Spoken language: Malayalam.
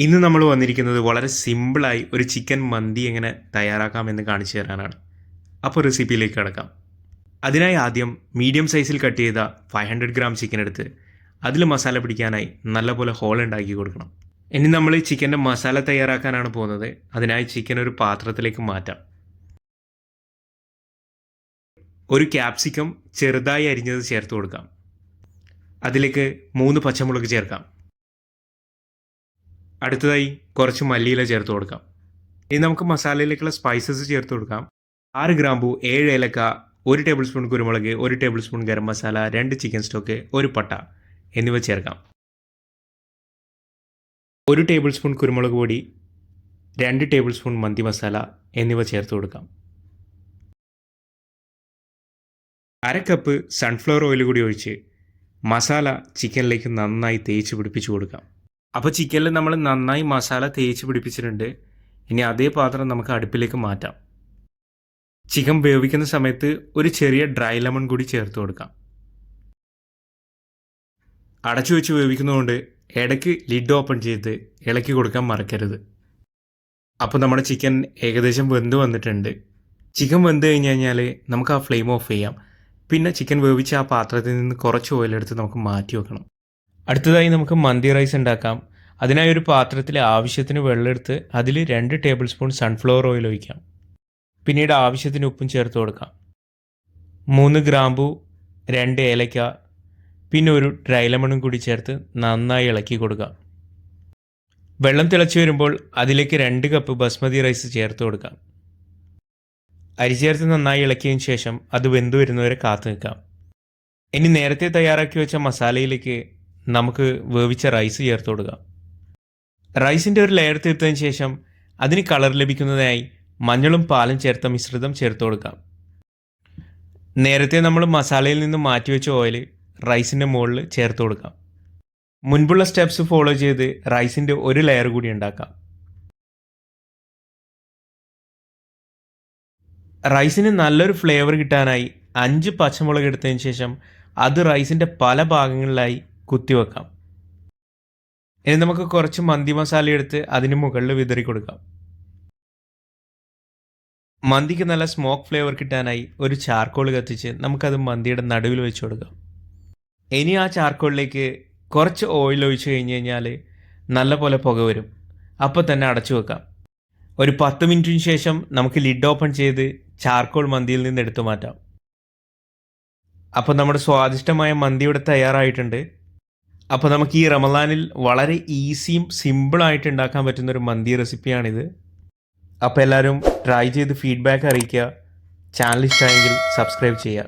ഇന്ന് നമ്മൾ വന്നിരിക്കുന്നത് വളരെ സിമ്പിളായി ഒരു ചിക്കൻ മന്തി എങ്ങനെ തയ്യാറാക്കാമെന്ന് കാണിച്ചു തരാനാണ്. അപ്പോൾ റെസിപ്പിയിലേക്ക് കിടക്കാം. അതിനായി ആദ്യം മീഡിയം സൈസിൽ കട്ട് ചെയ്ത 500 ഗ്രാം ചിക്കൻ എടുത്ത് അതിൽ മസാല പിടിക്കാനായി നല്ലപോലെ ഹോൾ ഉണ്ടാക്കി കൊടുക്കണം. ഇനി നമ്മൾ ചിക്കൻ്റെ മസാല തയ്യാറാക്കാനാണ് പോകുന്നത്. അതിനായി ചിക്കൻ ഒരു പാത്രത്തിലേക്ക് മാറ്റാം. ഒരു ക്യാപ്സിക്കം ചെറുതായി അരിഞ്ഞത് ചേർത്ത് കൊടുക്കാം. അതിലേക്ക് 3 പച്ചമുളക് ചേർക്കാം. അടുത്തതായി കുറച്ച് മല്ലിയില ചേർത്ത് കൊടുക്കാം. ഇനി നമുക്ക് മസാലയിലേക്കുള്ള സ്പൈസസ് ചേർത്ത് കൊടുക്കാം. 6 ഗ്രാമ്പു, 7 ഏലക്ക, 1 ടേബിൾ സ്പൂൺ കുരുമുളക്, 1 table spoon garam masala, 2 chicken stock, 1 പട്ട എന്നിവ ചേർക്കാം. 1 ടേബിൾ സ്പൂൺ കുരുമുളക് പൊടി, 2 ടേബിൾ സ്പൂൺ മന്തി മസാല എന്നിവ ചേർത്ത് കൊടുക്കാം. 1/2 കപ്പ് സൺഫ്ലവർ ഓയിൽ കൂടി ഒഴിച്ച് മസാല ചിക്കനിലേക്ക് നന്നായി തേച്ച് പിടിപ്പിച്ച് കൊടുക്കാം. അപ്പോൾ ചിക്കനിൽ നമ്മൾ നന്നായി മസാല തേച്ച് പിടിപ്പിച്ചിട്ടുണ്ട്. ഇനി അതേ പാത്രം നമുക്ക് അടുപ്പിലേക്ക് മാറ്റാം. ചിക്കൻ വേവിക്കുന്ന സമയത്ത് ഒരു ചെറിയ ഡ്രൈ ലെമൺ കൂടി ചേർത്ത് കൊടുക്കാം. അടച്ചു വെച്ച് വേവിക്കുന്നതുകൊണ്ട് ഇടയ്ക്ക് ലിഡ് ഓപ്പൺ ചെയ്ത് ഇളക്കി കൊടുക്കാൻ മറക്കരുത്. അപ്പോൾ നമ്മുടെ ചിക്കൻ ഏകദേശം വെന്ത് വന്നിട്ടുണ്ട്. ചിക്കൻ വെന്ത് കഴിഞ്ഞ് കഴിഞ്ഞാൽ നമുക്ക് ആ ഫ്ലെയിം ഓഫ് ചെയ്യാം. പിന്നെ ചിക്കൻ വേവിച്ച ആ പാത്രത്തിൽ നിന്ന് കുറച്ച് ഓയിലെടുത്ത് നമുക്ക് മാറ്റി വെക്കണം. അടുത്തതായി നമുക്ക് മന്തി റൈസ് ഉണ്ടാക്കാം. അതിനായി ഒരു പാത്രത്തിൽ ആവശ്യത്തിന് വെള്ളമെടുത്ത് അതിൽ 2 ടേബിൾ സ്പൂൺ സൺഫ്ലവർ ഓയിൽ ഒഴിക്കാം. പിന്നീട് ആവശ്യത്തിന് ഉപ്പും ചേർത്ത് കൊടുക്കാം. 3 ഗ്രാമ്പു, 2 ഏലക്ക, പിന്നെ ഒരു ഡ്രൈ ലെമണും കൂടി ചേർത്ത് നന്നായി ഇളക്കി കൊടുക്കാം. വെള്ളം തിളച്ച് വരുമ്പോൾ അതിലേക്ക് 2 കപ്പ് ബസ്മതി റൈസ് ചേർത്ത് കൊടുക്കാം. അരി ചേർത്ത് നന്നായി ഇളക്കിയതിന് ശേഷം അത് വെന്ത് വരുന്നവരെ കാത്തു നിൽക്കാം. ഇനി നേരത്തെ തയ്യാറാക്കി വെച്ച മസാലയിലേക്ക് നമുക്ക് വേവിച്ച റൈസ് ചേർത്ത് കൊടുക്കാം. റൈസിൻ്റെ ഒരു ലെയർ തീർത്തതിന് ശേഷം അതിന് കളർ ലഭിക്കുന്നതിനായി മഞ്ഞളും പാലും ചേർത്ത മിശ്രിതം ചേർത്ത് കൊടുക്കാം. നേരത്തെ നമ്മൾ മസാലയിൽ നിന്ന് മാറ്റിവെച്ച ഓയിൽ റൈസിൻ്റെ മുകളിൽ ചേർത്ത് കൊടുക്കാം. മുൻപുള്ള സ്റ്റെപ്സ് ഫോളോ ചെയ്ത് റൈസിൻ്റെ ഒരു ലെയർ കൂടി ഉണ്ടാക്കാം. റൈസിന് നല്ലൊരു ഫ്ലേവർ കിട്ടാനായി 5 പച്ചമുളക് എടുത്തതിന് ശേഷം അത് റൈസിൻ്റെ പല ഭാഗങ്ങളിലായി കുത്തിവെക്കാം. ഇനി നമുക്ക് കുറച്ച് മന്തി മസാല എടുത്ത് അതിന് മുകളിൽ വിതറി കൊടുക്കാം. മന്തിക്ക് നല്ല സ്മോക്ക് ഫ്ലേവർ കിട്ടാനായി ഒരു ചാർക്കോൾ കത്തിച്ച് നമുക്കത് മന്തിയുടെ നടുവിൽ വെച്ച് കൊടുക്കാം. ഇനി ആ ചാർക്കോളിലേക്ക് കുറച്ച് ഓയിൽ ഒഴിച്ച് കഴിഞ്ഞ് കഴിഞ്ഞാൽ നല്ല പോലെ പുക വരും. അപ്പോൾ തന്നെ അടച്ചു വെക്കാം. ഒരു 10 മിനിറ്റിന് ശേഷം നമുക്ക് ലിഡ് ഓപ്പൺ ചെയ്ത് ചാർക്കോൾ മന്തിയിൽ നിന്ന് എടുത്തു മാറ്റാം. അപ്പോൾ നമ്മുടെ സ്വാദിഷ്ടമായ മന്തി ഇവിടെ തയ്യാറായിട്ടുണ്ട്. അപ്പോൾ നമുക്ക് ഈ റമദാനിൽ വളരെ ഈസിയും സിമ്പിളായിട്ട് ഉണ്ടാക്കാൻ പറ്റുന്നൊരു മന്തി റെസിപ്പിയാണിത്. അപ്പോൾ എല്ലാവരും ട്രൈ ചെയ്ത് ഫീഡ്ബാക്ക് അറിയിക്കുക. ചാനൽ ഇഷ്ടമായെങ്കിൽ സബ്സ്ക്രൈബ് ചെയ്യുക.